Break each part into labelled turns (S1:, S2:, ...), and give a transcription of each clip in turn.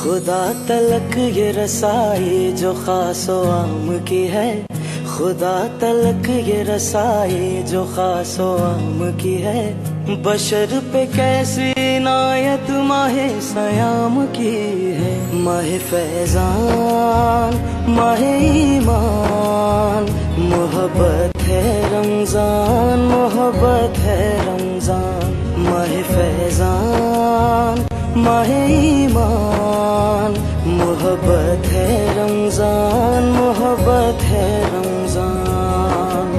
S1: खुदा तलक ये रसाई जो खासो आम की है, खुदा तलक ये रसाई जो खासो आम की है। बशर पे कैसी इनायत माहे सयाम की है। माहे फैजान माहे ईमान, मोहब्बत है रमजान, मोहब्बत है रमजान। माहे फैजान माहे ईमान, मोहब्बत है रमजान, मोहब्बत है रमजान।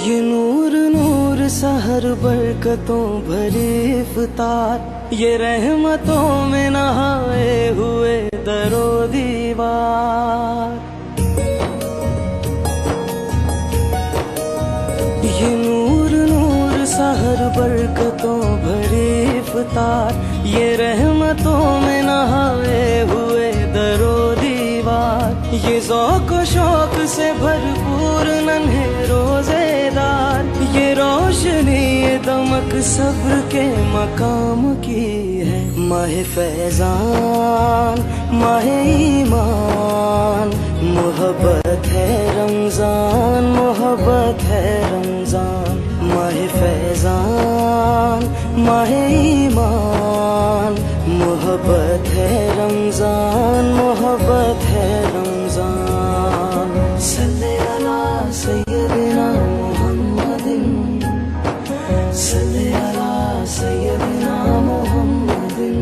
S1: ये नूर नूर सहर बरकतों भरी इफ्तार, ये रहमतों में नहाए हुए दरो दीवार। ये नूर नूर सहर बरकतों भरी इफ्तार, ये रहमतों में नहाए हुए दरो दीवार। ये ज़ौक़ व शौक़ से भरपूर नन्हे रोज़ेदार, ये रोशनी ये दमक सब्र के मकाम की है। माहे फैज़ान माहे ईमान, मोहब्बत है रमज़ान, मोहब्बत है रमज़ान। माहे फैज़ान माहे ईमान, मोहब्बत है रमज़ान, मोहब्बत है रमज़ान। सल्ले अला सय्यदिना मुहम्मदिन, सल्ले अला सय्यदिना मुहम्मदिन।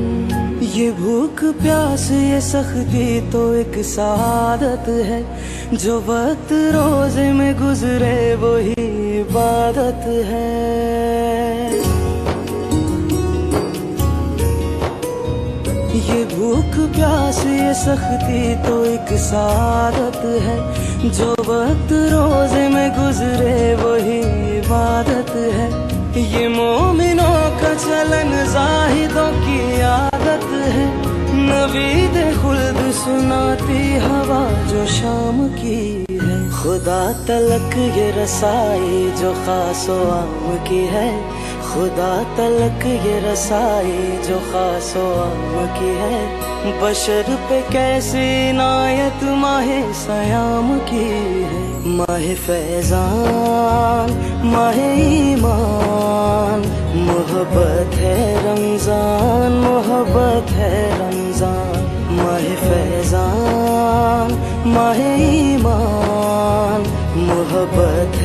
S1: ये भूख प्यास ये सख्ती तो एक सादत है, जो वक्त रोज़े में गुजरे वही इबादत है। ये भूख प्यास ये सख्ती तो एक सादत है, जो वक्त रोज़े में गुजरे वही इबादत है। ये मोमिनों का चलन ज़ाहिदों की आदत है, नवीद खुल्द सुनाती हवा जो शाम की है। खुदा तलक ये रसाई जो खासो आम की है, खुदा तलक ये रसाई जो खासो आम की है। बशर पे कैसी इनायत माहे सयाम की है। माहे फैज़ान माहे ईमान, मोहब्बत है रमज़ान, मोहब्बत है रमज़ान। माहे फैज़ान माहे ईमान, मोहब्बत